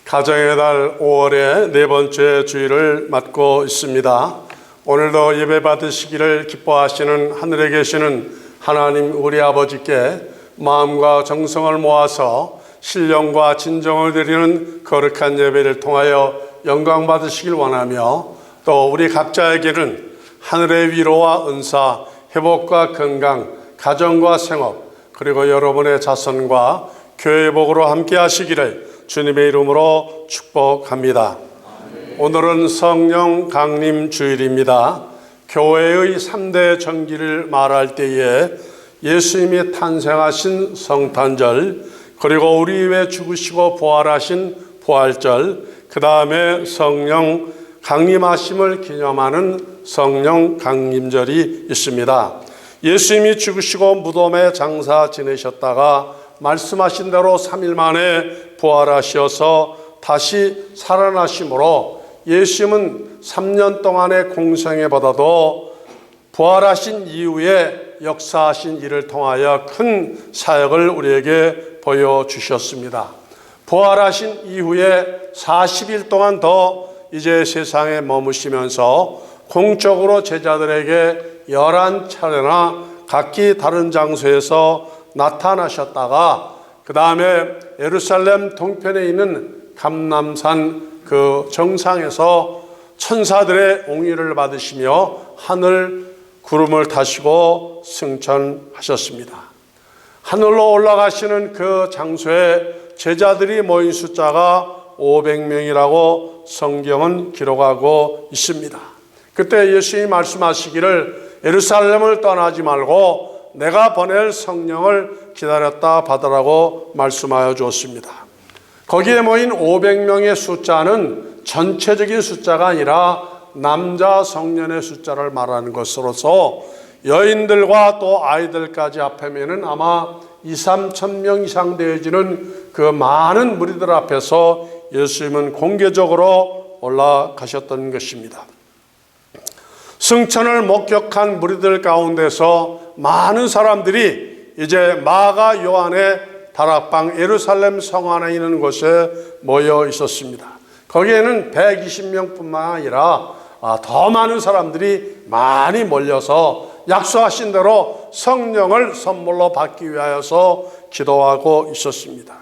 가정의 달 5월의 네 번째 주일을 맞고 있습니다. 오늘도 예배 받으시기를 기뻐하시는 하늘에 계시는 하나님 우리 아버지께 마음과 정성을 모아서 신령과 진정을 드리는 거룩한 예배를 통하여 영광 받으시길 원하며, 또 우리 각자에게는 하늘의 위로와 은사, 회복과 건강, 가정과 생업, 그리고 여러분의 자손과 교회 복으로 함께 하시기를 주님의 이름으로 축복합니다. 오늘은 성령 강림 주일입니다. 교회의 3대 정기를 말할 때에 예수님이 탄생하신 성탄절, 그리고 우리 위해 죽으시고 부활하신 부활절, 그 다음에 성령 강림하심을 기념하는 성령 강림절이 있습니다. 예수님이 죽으시고 무덤에 장사 지내셨다가 말씀하신 대로 3일 만에 부활하셔서 다시 살아나심으로 예수님은 3년 동안의 공생에 보다도 부활하신 이후에 역사하신 일을 통하여 큰 사역을 우리에게 보여주셨습니다. 부활하신 이후에 40일 동안 더 이제 세상에 머무시면서 공적으로 제자들에게 11차례나 각기 다른 장소에서 나타나셨다가 그 다음에 예루살렘 동편에 있는 감람산 그 정상에서 천사들의 옹의를 받으시며 하늘 구름을 타시고 승천하셨습니다. 하늘로 올라가시는 그 장소에 제자들이 모인 숫자가 500명이라고 성경은 기록하고 있습니다. 그때 예수님이 말씀하시기를 예루살렘을 떠나지 말고 내가 보낼 성령을 기다렸다 받으라고 말씀하여 주었습니다. 거기에 모인 500명의 숫자는 전체적인 숫자가 아니라 남자 성년의 숫자를 말하는 것으로서 여인들과 또 아이들까지 합하면은 아마 2-3천 명 이상 되어지는 그 많은 무리들 앞에서 예수님은 공개적으로 올라가셨던 것입니다. 승천을 목격한 무리들 가운데서 많은 사람들이 이제 마가 요한의 다락방 예루살렘 성 안에 있는 곳에 모여 있었습니다. 거기에는 120명뿐만 아니라 더 많은 사람들이 많이 몰려서 약속하신 대로 성령을 선물로 받기 위하여서 기도하고 있었습니다.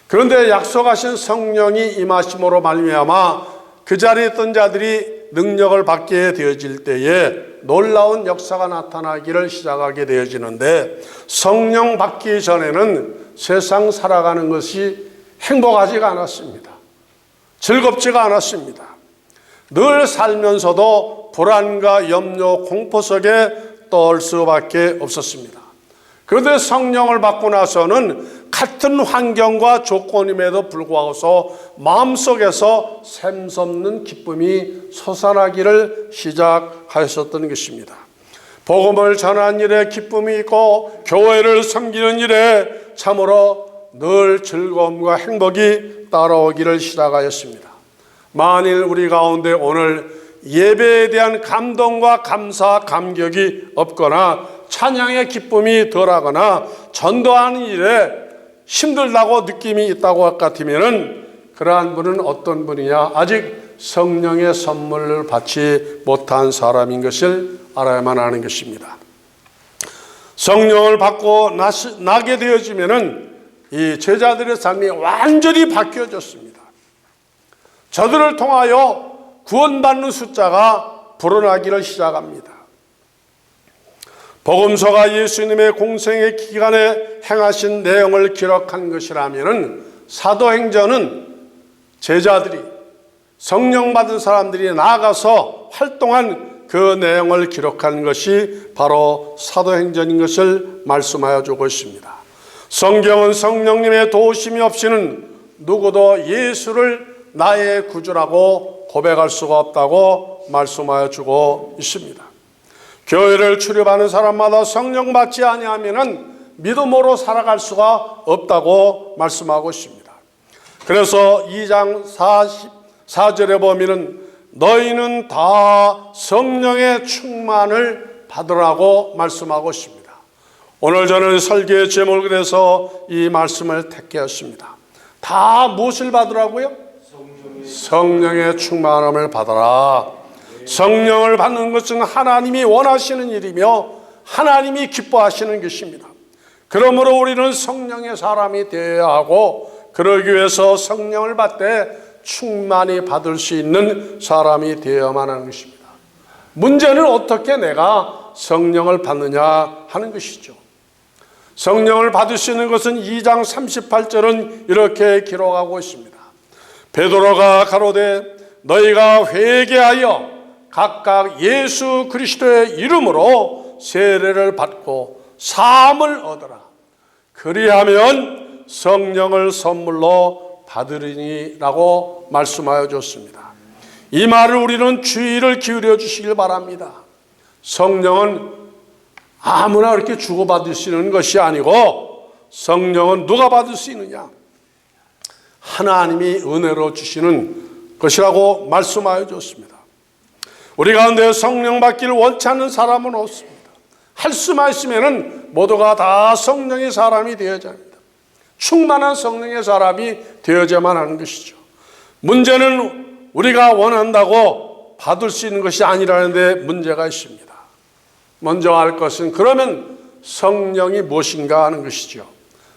그런데 약속하신 성령이 임하심으로 말미암아 그 자리에 있던 자들이 능력을 받게 되어질 때에 놀라운 역사가 나타나기를 시작하게 되어지는데, 성령 받기 전에는 세상 살아가는 것이 행복하지가 않았습니다. 즐겁지가 않았습니다. 늘 살면서도 불안과 염려, 공포 속에 떠올 수밖에 없었습니다. 그런데 성령을 받고 나서는 같은 환경과 조건임에도 불구하고서 마음속에서 샘솟는 기쁨이 솟아나기를 시작하였었던 것입니다. 복음을 전하는 일에 기쁨이 있고 교회를 섬기는 일에 참으로 늘 즐거움과 행복이 따라오기를 시작하였습니다. 만일 우리 가운데 오늘 예배에 대한 감동과 감사, 감격이 없거나 찬양의 기쁨이 덜하거나 전도하는 일에 힘들다고 느낌이 있다고 같으면 그러한 분은 어떤 분이냐? 아직 성령의 선물을 받지 못한 사람인 것을 알아야만 하는 것입니다. 성령을 받고 나게 되어지면 이 제자들의 삶이 완전히 바뀌어졌습니다. 저들을 통하여 구원받는 숫자가 불어나기를 시작합니다. 복음서가 예수님의 공생의 기간에 행하신 내용을 기록한 것이라면 사도행전은 제자들이 성령 받은 사람들이 나아가서 활동한 그 내용을 기록한 것이 바로 사도행전인 것을 말씀하여 주고 있습니다. 성경은 성령님의 도우심이 없이는 누구도 예수를 나의 구주라고 고백할 수가 없다고 말씀하여 주고 있습니다. 교회를 출입하는 사람마다 성령 받지 아니하면은 믿음으로 살아갈 수가 없다고 말씀하고 있습니다. 그래서 2장 44절에 보면은 너희는 다 성령의 충만을 받으라고 말씀하고 있습니다. 오늘 저는 설교의 제목을 해서 이 말씀을 택하였습니다. 다 무엇을 받으라고요? 성령의 충만함을 받아라. 성령을 받는 것은 하나님이 원하시는 일이며 하나님이 기뻐하시는 것입니다. 그러므로 우리는 성령의 사람이 되어야 하고, 그러기 위해서 성령을 받되 충만히 받을 수 있는 사람이 되어야만 하는 것입니다. 문제는 어떻게 내가 성령을 받느냐 하는 것이죠. 성령을 받을 수 있는 것은 2장 38절은 이렇게 기록하고 있습니다. 베드로가 가로되 너희가 회개하여 각각 예수 그리스도의 이름으로 세례를 받고 사함을 얻어라. 그리하면 성령을 선물로 받으리니라고 말씀하여 줬습니다. 이 말을 우리는 주의를 기울여 주시길 바랍니다. 성령은 아무나 그렇게 주고받을 수 있는 것이 아니고, 성령은 누가 받을 수 있느냐? 하나님이 은혜로 주시는 것이라고 말씀하여 줬습니다. 우리 가운데 성령 받기를 원치 않는 사람은 없습니다. 할 수만 있으면 모두가 다 성령의 사람이 되어야 합니다. 충만한 성령의 사람이 되어야만 하는 것이죠. 문제는 우리가 원한다고 받을 수 있는 것이 아니라는 데 문제가 있습니다. 먼저 알 것은, 그러면 성령이 무엇인가 하는 것이죠.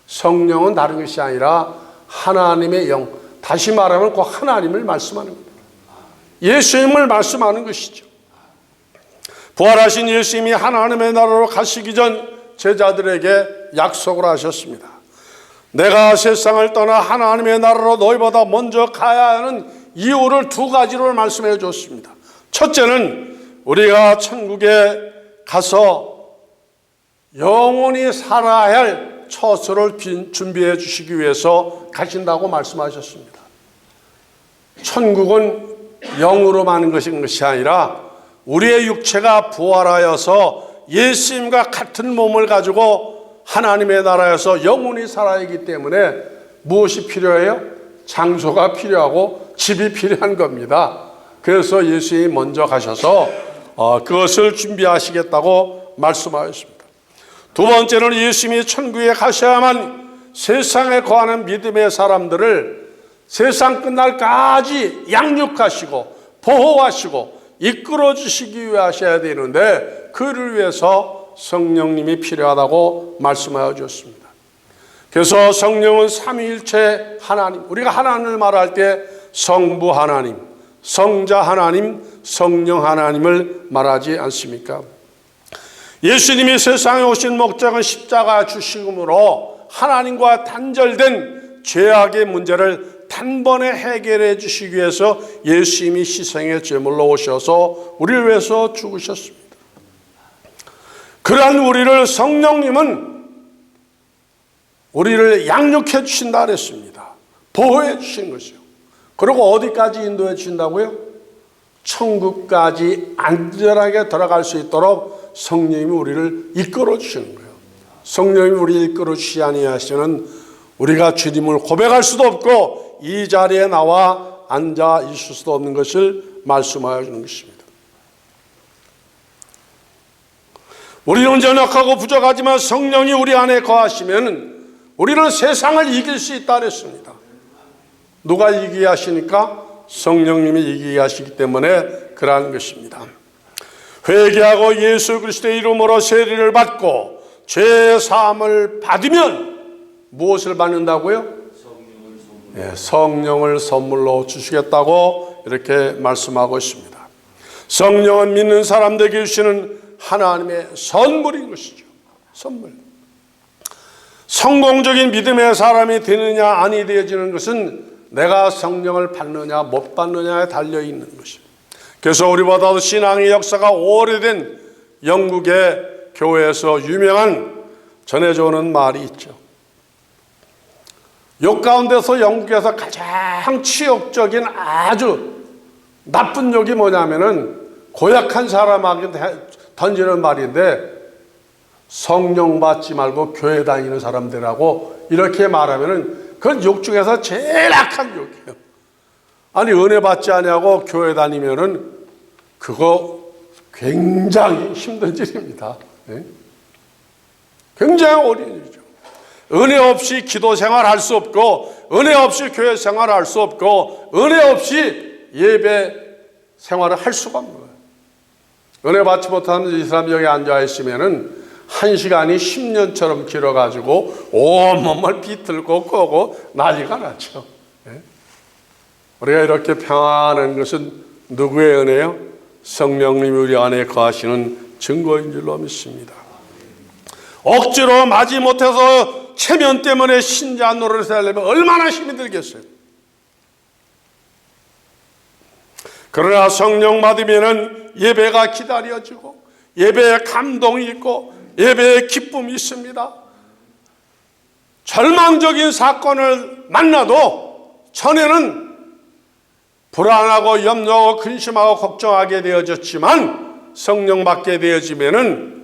성령은 다른 것이 아니라 하나님의 영, 다시 말하면 그 하나님을 말씀하는 겁니다. 예수님을 말씀하는 것이죠. 부활하신 예수님이 하나님의 나라로 가시기 전 제자들에게 약속을 하셨습니다. 내가 세상을 떠나 하나님의 나라로 너희보다 먼저 가야 하는 이유를 두 가지로 말씀해 줬습니다. 첫째는 우리가 천국에 가서 영원히 살아야 할 처소를 준비해 주시기 위해서 가신다고 말씀하셨습니다. 천국은 영으로 마는 것이 아니라 우리의 육체가 부활하여서 예수님과 같은 몸을 가지고 하나님의 나라에서 영원히 살아야 하기 때문에 무엇이 필요해요? 장소가 필요하고 집이 필요한 겁니다. 그래서 예수님이 먼저 가셔서 그것을 준비하시겠다고 말씀하셨습니다. 두 번째는 예수님이 천국에 가셔야만 세상에 거하는 믿음의 사람들을 세상 끝날까지 양육하시고 보호하시고 이끌어 주시기 위해 하셔야 되는데, 그를 위해서 성령님이 필요하다고 말씀하여 주셨습니다. 그래서 성령은 삼위일체 하나님, 우리가 하나님을 말할 때 성부 하나님, 성자 하나님, 성령 하나님을 말하지 않습니까? 예수님이 세상에 오신 목적은 십자가 죽으심으로 하나님과 단절된 죄악의 문제를 단번에 해결해 주시기 위해서 예수님이 희생의 제물로 오셔서 우리를 위해서 죽으셨습니다. 그러한 우리를 성령님은 우리를 양육해 주신다 그랬습니다. 보호해 주신 것이요. 그리고 어디까지 인도해 주신다고요? 천국까지 안전하게 들어갈 수 있도록 성령님이 우리를 이끌어 주시는 거예요. 성령님이 우리를 이끌어 주시지 아니하시면 우리가 주님을 고백할 수도 없고 이 자리에 나와 앉아 있을 수도 없는 것을 말씀하여 주는 것입니다. 우리는 연약하고 부족하지만 성령이 우리 안에 거하시면 우리는 세상을 이길 수 있다 그랬습니다. 누가 이기게 하시니까? 성령님이 이기게 하시기 때문에 그러한 것입니다. 회개하고 예수 그리스도의 이름으로 세례를 받고 죄 사함을 받으면 무엇을 받는다고요? 성령을 선물로 주시겠다고 이렇게 말씀하고 있습니다. 성령은 믿는 사람들에게 주시는 하나님의 선물인 것이죠. 선물. 성공적인 믿음의 사람이 되느냐 아니 되어지는 것은 내가 성령을 받느냐 못 받느냐에 달려있는 것입니다. 그래서 우리보다도 신앙의 역사가 오래된 영국의 교회에서 유명한 전해져 오는 말이 있죠. 욕 가운데서 영국에서 가장 치욕적인 아주 나쁜 욕이 뭐냐면은 고약한 사람에게 던지는 말인데, 성령 받지 말고 교회 다니는 사람들하고 이렇게 말하면은 그건 욕 중에서 제일 악한 욕이에요. 아니 은혜 받지 아니하고 교회 다니면은 그거 굉장히 힘든 일입니다. 네? 굉장히 어려운 일이죠. 은혜 없이 기도 생활할 수 없고, 은혜 없이 교회 생활할 수 없고, 은혜 없이 예배 생활을 할 수가 없는 거예요. 은혜 받지 못하는 이 사람 여기 앉아 있으면은 1시간이 10년처럼 길어가지고 온몸을 비틀고 끄고 난리가 나죠. 우리가 이렇게 평안한 것은 누구의 은혜요? 성령님이 우리 안에 거하시는 증거인 줄로 믿습니다. 억지로 마지 못해서 체면 때문에 신자 노릇을 하려면 얼마나 힘이 들겠어요. 그러나 성령 받으면은 예배가 기다려지고, 예배에 감동이 있고, 예배에 기쁨이 있습니다. 절망적인 사건을 만나도 전에는 불안하고 염려하고 근심하고 걱정하게 되어졌지만, 성령 받게 되어지면은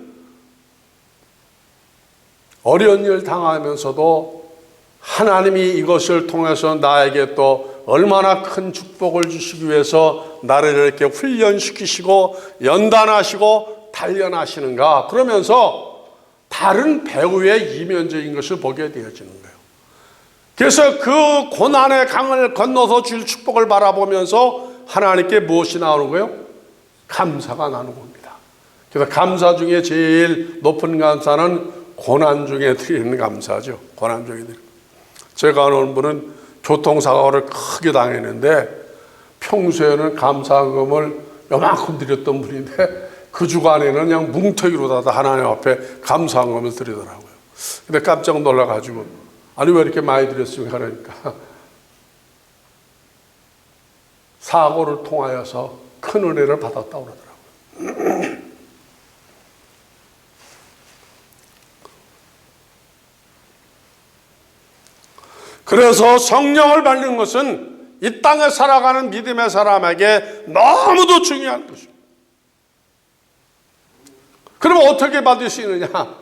어려운 일 당하면서도 하나님이 이것을 통해서 나에게 또 얼마나 큰 축복을 주시기 위해서 나를 이렇게 훈련시키시고 연단하시고 단련하시는가, 그러면서 다른 배후의 이면적인 것을 보게 되어지는 거예요. 그래서 그 고난의 강을 건너서 줄 축복을 바라보면서 하나님께 무엇이 나오는 거예요? 감사가 나오는 겁니다. 그래서 감사 중에 제일 높은 감사는 고난 중에 드리는 감사죠. 고난 중에 드리는. 제가 아는 분은 교통사고를 크게 당했는데 평소에는 감사금을 요만큼 드렸던 분인데 그 주간에는 그냥 뭉텅이로 다 하나님 앞에 감사금을 드리더라고요. 근데 깜짝 놀라가지고, 아니 왜 이렇게 많이 드렸습니까? 그러니까 사고를 통하여서 큰 은혜를 받았다고 그러더라고요. 그래서 성령을 받는 것은 이 땅에 살아가는 믿음의 사람에게 너무도 중요한 것입니다. 그럼 어떻게 받을 수 있느냐?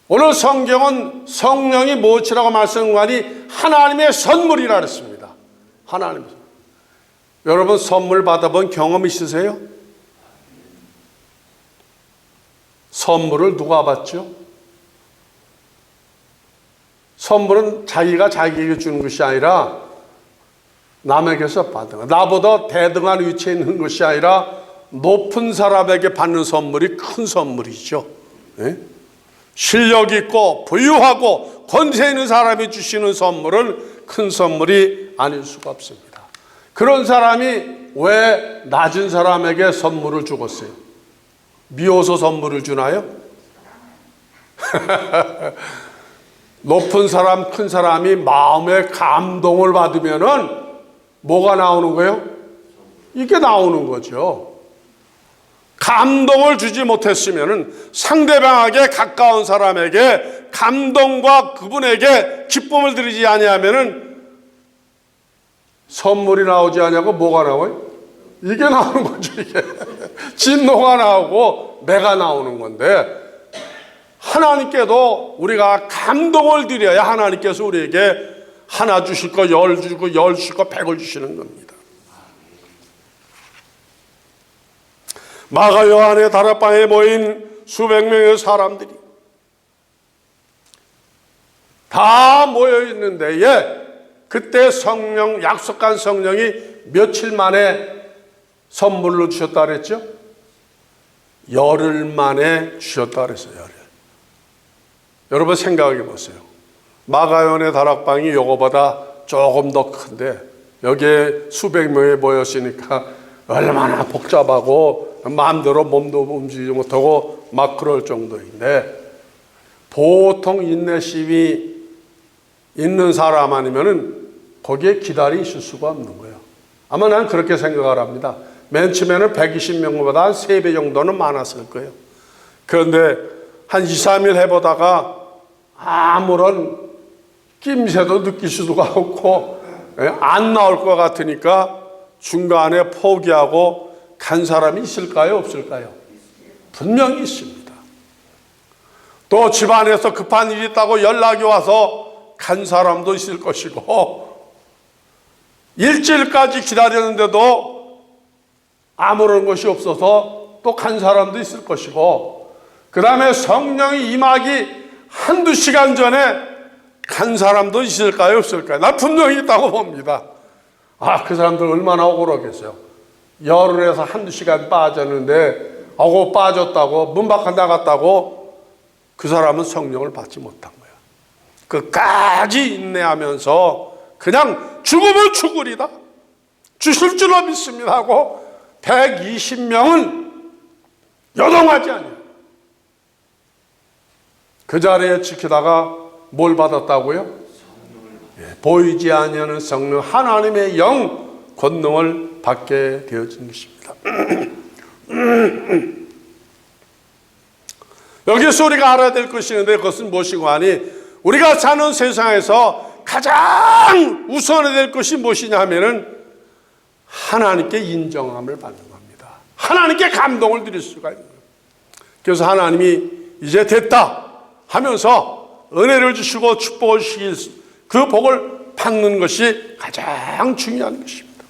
오늘 성경은 성령이 무엇이라고 말씀하니 하나님의 선물이라 그랬습니다. 하나님의 선물. 여러분 선물 받아본 경험 있으세요? 선물을 누가 받죠? 선물은 자기가 자기에게 주는 것이 아니라 남에게서 받는 것. 나보다 대등한 위치에 있는 것이 아니라 높은 사람에게 받는 선물이 큰 선물이죠. 네? 실력 있고 부유하고 권세 있는 사람이 주시는 선물은 큰 선물이 아닐 수가 없습니다. 그런 사람이 왜 낮은 사람에게 선물을 주겠어요? 미워서 선물을 주나요? 높은 사람, 큰 사람이 마음의 감동을 받으면은 뭐가 나오는 거예요? 이게 나오는 거죠. 감동을 주지 못했으면은 상대방에게 가까운 사람에게 감동과 그분에게 기쁨을 드리지 아니하면은 선물이 나오지 않냐고 뭐가 나와요? 이게 나오는 거죠. 이게 진노가 나오고 내가 나오는 건데, 하나님께도 우리가 감동을 드려야 하나님께서 우리에게 하나 주실 거, 열 주고 열 주실 거, 100을 주시는 겁니다. 마가 요한의 다락방에 모인 수백 명의 사람들이 다 모여 있는 데에 그때 성령, 약속한 성령이 며칠 만에 선물로 주셨다 그랬죠? 열흘 만에 주셨다 그랬어요. 열흘. 여러분 생각해 보세요. 마가요한의 다락방이 요거보다 조금 더 큰데 여기에 수백 명이 모였으니까 얼마나 복잡하고 마음대로 몸도 움직이지 못하고 막 그럴 정도인데, 보통 인내심이 있는 사람 아니면은 거기에 기다리 있을 수가 없는 거예요. 아마 난 그렇게 생각을 합니다. 맨 처음에는 120명보다 한 3배 정도는 많았을 거예요. 그런데 한 2, 3일 해보다가 아무런 낌새도 느낄 수가 없고 안 나올 것 같으니까 중간에 포기하고 간 사람이 있을까요? 없을까요? 분명히 있습니다. 또 집안에서 급한 일이 있다고 연락이 와서 간 사람도 있을 것이고, 일주일까지 기다렸는데도 아무런 것이 없어서 또 간 사람도 있을 것이고, 그 다음에 성령이 임하기 한두 시간 전에 간 사람도 있을까요? 없을까요? 나 분명히 있다고 봅니다. 그 사람들 얼마나 억울하겠어요. 열흘에서 한두 시간 빠졌는데 빠졌다고 문 밖에 나갔다고 그 사람은 성령을 받지 못한 거야. 끝까지 인내하면서 그냥 죽으면 죽으리다, 주실 줄로 믿습니다 하고 120명은 요동하지 않아요. 그 자리에 지키다가 뭘 받았다고요? 보이지 아니하는 성령, 하나님의 영 권능을 받게 되어진 것입니다. 여기서 우리가 알아야 될 것이 있는데 그것은 무엇이고 하니, 우리가 사는 세상에서 가장 우선해야 될 것이 무엇이냐 하면은 하나님께 인정함을 받는 겁니다. 하나님께 감동을 드릴 수가 있는 거예요. 그래서 하나님이 이제 됐다 하면서 은혜를 주시고 축복을 주실 그 복을 받는 것이 가장 중요한 것입니다.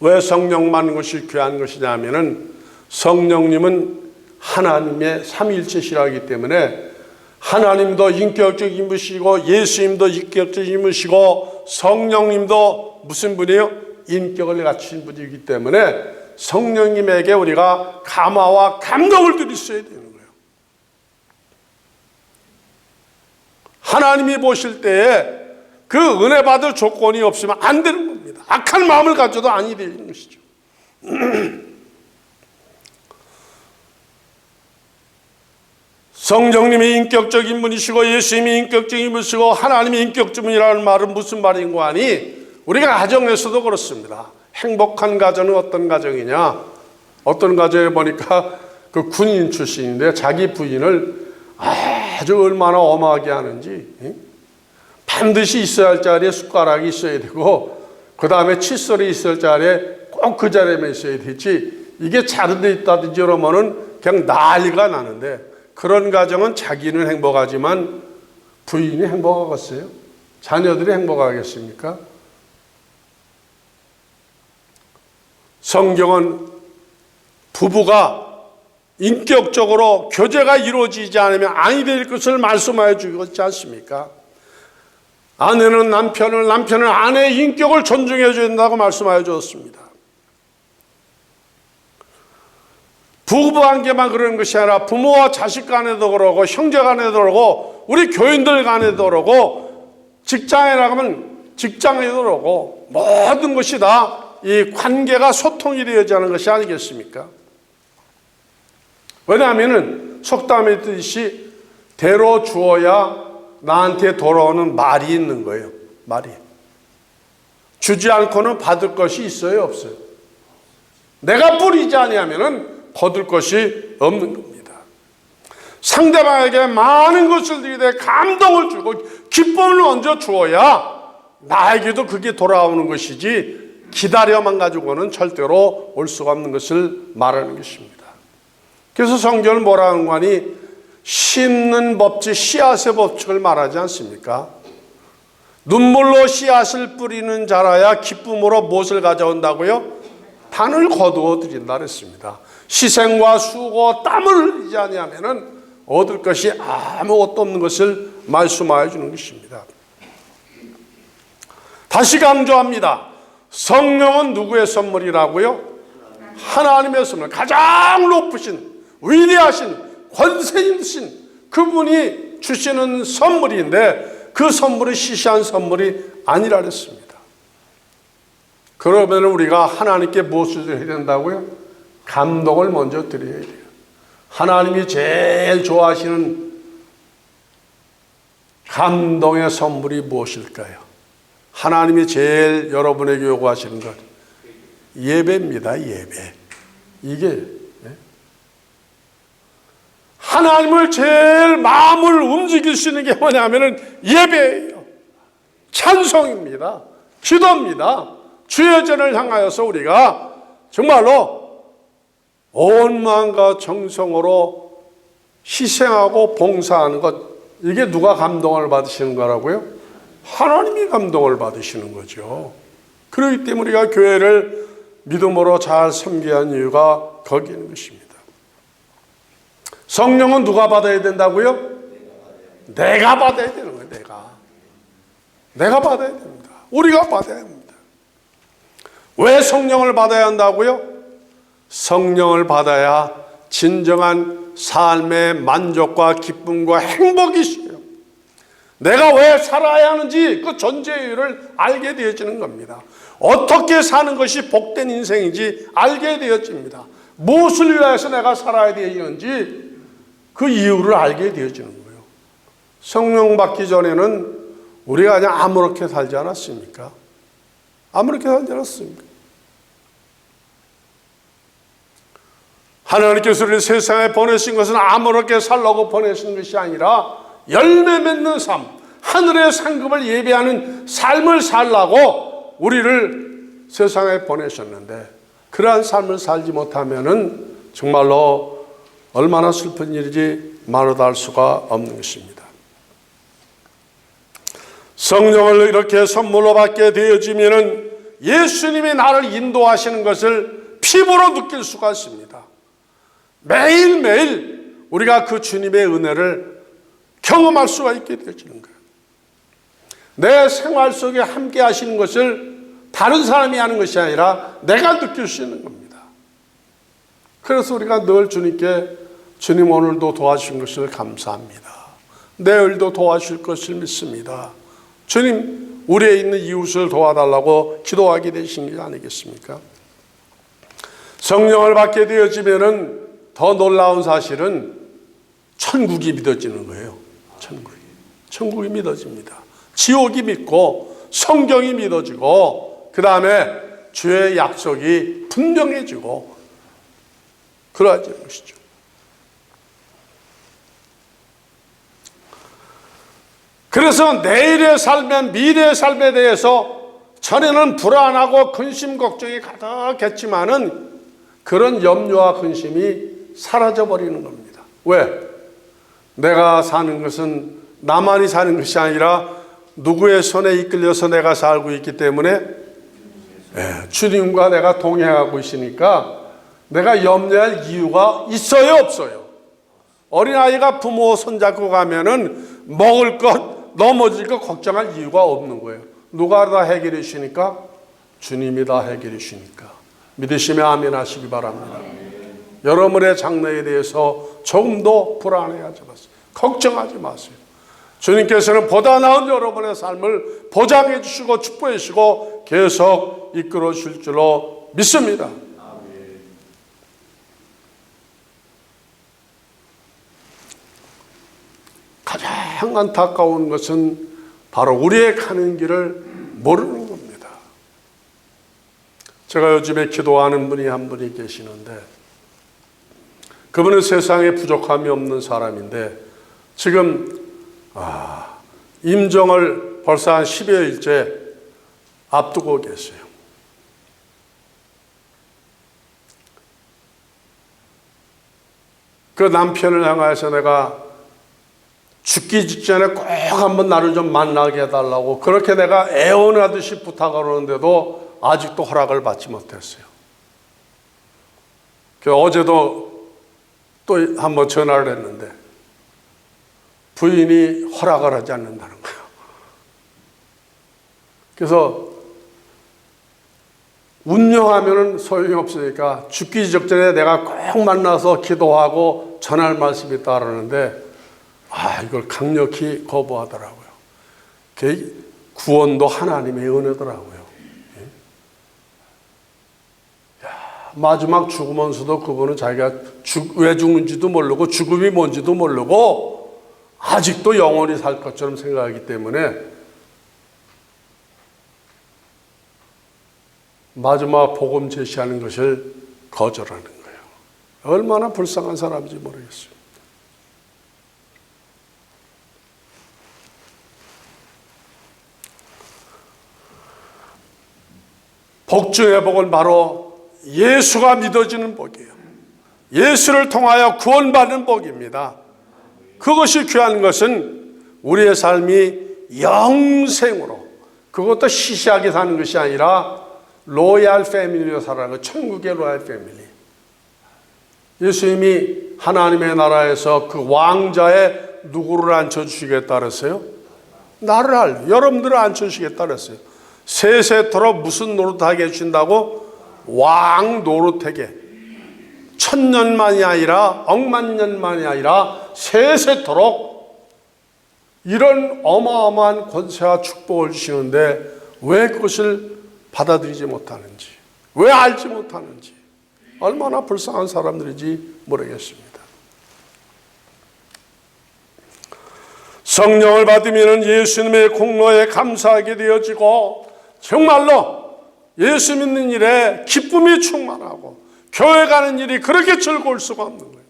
왜 성령 받는 것이 귀한 것이냐 하면은 성령님은 하나님의 삼위일체시라기 때문에 하나님도 인격적인 분이시고 예수님도 인격적인 분이시고 성령님도 무슨 분이에요? 인격을 갖추신 분이기 때문에 성령님에게 우리가 감화와 감동을 드렸어야 되는 거예요. 하나님이 보실 때에 그 은혜 받을 조건이 없으면 안 되는 겁니다. 악한 마음을 가져도 아니 되는 것이죠. 성령님이 인격적인 분이시고 예수님이 인격적인 분이시고 하나님이 인격적인 분이라는 말은 무슨 말인고 하니, 우리가 가정에서도 그렇습니다. 행복한 가정은 어떤 가정이냐? 어떤 가정에 보니까 그 군인 출신인데 자기 부인을 아주 얼마나 엄하게 하는지, 반드시 있어야 할 자리에 숟가락이 있어야 되고 그 다음에 칫솔이 있을 자리에 꼭 그 자리에만 있어야 되지, 이게 다른 데 있다든지 그러면은 그냥 난리가 나는데, 그런 가정은 자기는 행복하지만 부인이 행복하겠어요? 자녀들이 행복하겠습니까? 성경은 부부가 인격적으로 교제가 이루어지지 않으면 아니 될 것을 말씀하여 주고 있지 않습니까? 아내는 남편을, 남편은 아내의 인격을 존중해 줘야 된다고 말씀하여 주었습니다. 부부관계만 그러는 것이 아니라 부모와 자식 간에도 그러고 형제 간에도 그러고 우리 교인들 간에도 그러고 직장에 나가면 직장에도 그러고 모든 것이 다 이 관계가 소통이 되어야 하는 것이 아니겠습니까? 왜냐하면 속담에 있듯이 대로 주어야 나한테 돌아오는 말이 있는 거예요. 말이. 주지 않고는 받을 것이 있어요, 없어요? 내가 뿌리지 아니하면은 거둘 것이 없는 겁니다. 상대방에게 많은 것을 드리되 감동을 주고 기쁨을 먼저 주어야 나에게도 그게 돌아오는 것이지, 기다려만 가지고는 절대로 올 수가 없는 것을 말하는 것입니다. 그래서 성경은 뭐라는 거니, 심는 법칙, 씨앗의 법칙을 말하지 않습니까? 눈물로 씨앗을 뿌리는 자라야 기쁨으로 무엇을 가져온다고요? 단을 거두어 드린다 그랬습니다. 희생과 수고, 땀을 흘리지 아니하면은 얻을 것이 아무것도 없는 것을 말씀하여 주는 것입니다. 다시 강조합니다. 성령은 누구의 선물이라고요? 하나님의 선물. 가장 높으신, 위대하신, 권세 있으신 그분이 주시는 선물인데 그 선물이 시시한 선물이 아니라 그랬습니다. 그러면 우리가 하나님께 무엇을 드려야 된다고요? 감동을 먼저 드려야 돼요. 하나님이 제일 좋아하시는 감동의 선물이 무엇일까요? 하나님이 제일 여러분에게 요구하시는 것, 예배입니다. 예배. 이게 하나님을 제일 마음을 움직일 수 있는 게 뭐냐면은 예배예요. 찬송입니다. 기도입니다. 주의 전을 향하여서 우리가 정말로 온 마음과 정성으로 희생하고 봉사하는 것, 이게 누가 감동을 받으시는 거라고요? 하나님이 감동을 받으시는 거죠. 그렇기 때문에 우리가 교회를 믿음으로 잘 섬겨야 하는 이유가 거기 있는 것입니다. 성령은 누가 받아야 된다고요? 내가 받아야 되는 거예요. 내가 받아야 됩니다. 우리가 받아야 합니다. 왜 성령을 받아야 한다고요? 성령을 받아야 진정한 삶의 만족과 기쁨과 행복이 있어요. 내가 왜 살아야 하는지 그 존재 이유를 알게 되어지는 겁니다. 어떻게 사는 것이 복된 인생인지 알게 되어집니다. 무엇을 위해서 내가 살아야 되는지 그 이유를 알게 되어지는 거예요. 성령 받기 전에는 우리가 그냥 아무렇게 살지 않았습니까? 아무렇게 살지 않았습니까? 하나님께서 우리를 세상에 보내신 것은 아무렇게 살라고 보내신 것이 아니라 열매 맺는 삶, 하늘의 상급을 예배하는 삶을 살라고 우리를 세상에 보내셨는데, 그러한 삶을 살지 못하면은 정말로 얼마나 슬픈 일인지 말로다 할 수가 없는 것입니다. 성령을 이렇게 선물로 받게 되어지면은 예수님이 나를 인도하시는 것을 피부로 느낄 수가 있습니다. 매일매일 우리가 그 주님의 은혜를 경험할 수가 있게 되어지는 거예요. 내 생활 속에 함께 하시는 것을 다른 사람이 하는 것이 아니라 내가 느낄 수 있는 겁니다. 그래서 우리가 늘 주님께 주님 오늘도 도와주신 것을 감사합니다. 내일도 도와주실 것을 믿습니다. 주님 우리에 있는 이웃을 도와달라고 기도하게 되신 게 아니겠습니까? 성령을 받게 되어지면은 더 놀라운 사실은 천국이 믿어지는 거예요. 천국이 믿어집니다. 지옥이 믿고 성경이 믿어지고 그 다음에 주의 약속이 분명해지고 그러하는 것이죠. 그래서 내일의 삶과 미래의 삶에 대해서 전에는 불안하고 근심 걱정이 가득했지만은 그런 염려와 근심이 사라져버리는 겁니다. 왜? 내가 사는 것은 나만이 사는 것이 아니라 누구의 손에 이끌려서 내가 살고 있기 때문에 주님과 내가 동행하고 있으니까 내가 염려할 이유가 있어요, 없어요? 어린아이가 부모 손잡고 가면은 먹을 것, 넘어질 것 걱정할 이유가 없는 거예요. 누가 다 해결해 주시니까? 주님이 다 해결해 주시니까. 믿으시면 아멘 하시기 바랍니다. 여러분의 장래에 대해서 조금도 불안해하지 마세요. 걱정하지 마세요. 주님께서는 보다 나은 여러분의 삶을 보장해 주시고 축복해 주시고 계속 이끌어 주실 줄로 믿습니다. 가장 안타까운 것은 바로 우리의 가는 길을 모르는 겁니다. 제가 요즘에 기도하는 분이 한 분이 계시는데 그분은 세상에 부족함이 없는 사람인데 지금 임종을 벌써 한 10여일째 앞두고 계세요. 그 남편을 향해서 내가 죽기 직전에 꼭 한번 나를 좀 만나게 해달라고 그렇게 내가 애원하듯이 부탁을 하는데도 아직도 허락을 받지 못했어요. 어제도 또 한번 전화를 했는데 부인이 허락을 하지 않는다는 거예요. 그래서 운명하면은 소용이 없으니까 죽기 직전에 내가 꼭 만나서 기도하고 전할 말씀이 있다 그러는데 이걸 강력히 거부하더라고요. 구원도 하나님의 은혜더라고요. 마지막 죽으면서도 그분은 자기가 왜 죽는지도 모르고 죽음이 뭔지도 모르고 아직도 영원히 살 것처럼 생각하기 때문에 마지막 복음 제시하는 것을 거절하는 거예요. 얼마나 불쌍한 사람인지 모르겠어요. 복 중의 복은 바로 예수가 믿어지는 복이에요. 예수를 통하여 구원받는 복입니다. 그것이 귀한 것은 우리의 삶이 영생으로, 그것도 시시하게 사는 것이 아니라 로얄 패밀리로 살아가는 거, 천국의 로얄 패밀리. 예수님이 하나님의 나라에서 그 왕자의 누구를 앉혀주시겠다 그랬어요? 나를 여러분들을 앉혀주시겠다 그랬어요. 세세토록 무슨 노릇하게 해주신다고? 왕 노릇하게. 천년만이 아니라 억만년만이 아니라 세세토록 이런 어마어마한 권세와 축복을 주시는데 왜 그것을 받아들이지 못하는지, 왜 알지 못하는지 얼마나 불쌍한 사람들인지 모르겠습니다. 성령을 받으면 예수님의 공로에 감사하게 되어지고 정말로 예수 믿는 일에 기쁨이 충만하고 교회 가는 일이 그렇게 즐거울 수가 없는 거예요.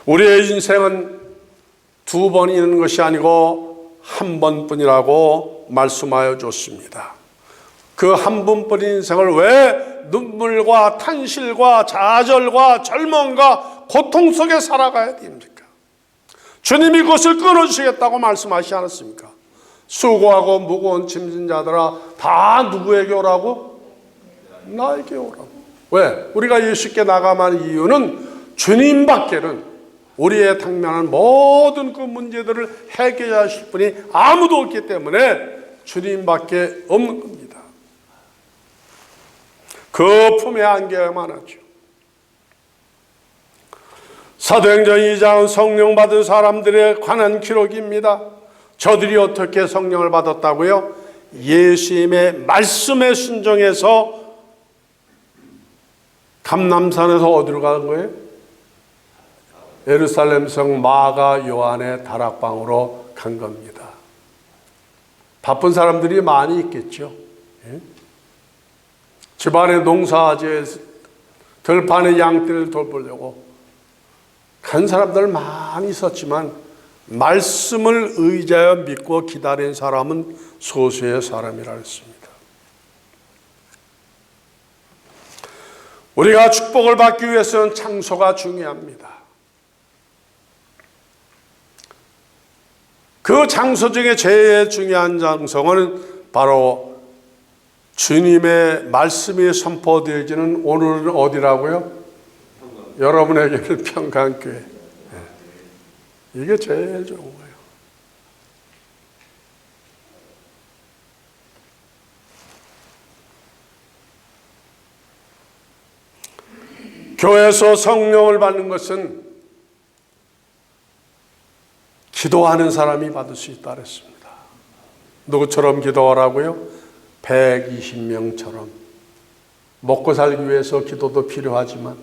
우리의 인생은 두 번 있는 것이 아니고 한 번뿐이라고 말씀하여 줬습니다. 그 한 번뿐인 인생을 왜 눈물과 탄실과 좌절과 절망과 고통 속에 살아가야 됩니까? 주님이 그것을 끊어주시겠다고 말씀하시지 않았습니까? 수고하고 무거운 짐진 자들아 다 누구에게 오라고? 나에게 오라고. 왜? 우리가 예수께 나가만 이유는 주님밖에는 우리의 당면한 모든 그 문제들을 해결하실 분이 아무도 없기 때문에 주님밖에 없는 겁니다. 그 품에 안겨야만 하죠. 사도행전 2장은 성령 받은 사람들에 관한 기록입니다. 저들이 어떻게 성령을 받았다고요? 예수님의 말씀에 순종해서 감람산에서 어디로 간 거예요? 예루살렘 성 마가 요한의 다락방으로 간 겁니다. 바쁜 사람들이 많이 있겠죠. 예? 집안의 농사지에 들판의 양떼를 돌보려고 간 사람들 많이 있었지만 말씀을 의지하여 믿고 기다린 사람은 소수의 사람이라 했습니다. 우리가 축복을 받기 위해서는 장소가 중요합니다. 그 장소 중에 제일 중요한 장소는 바로 주님의 말씀이 선포되어지는 오늘은 어디라고요? 여러분에게는 평강교회. 이게 제일 좋은 거예요. 교회에서 성령을 받는 것은 기도하는 사람이 받을 수 있다 그랬습니다. 누구처럼 기도하라고요? 120명처럼. 먹고 살기 위해서 기도도 필요하지만,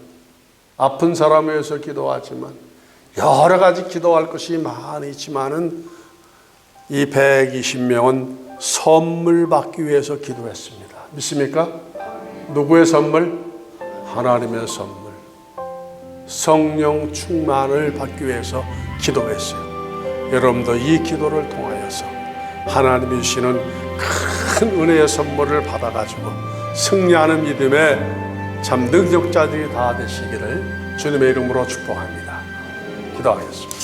아픈 사람을 위해서 기도하지만, 여러 가지 기도할 것이 많이 있지만은 이 120명은 선물 받기 위해서 기도했습니다. 믿습니까? 누구의 선물? 하나님의 선물. 성령 충만을 받기 위해서 기도했어요. 여러분도 이 기도를 통하여서 하나님이 주시는 큰 은혜의 선물을 받아가지고 승리하는 믿음의 참 능력자들이 다 되시기를 주님의 이름으로 축복합니다. 기도하겠습니다.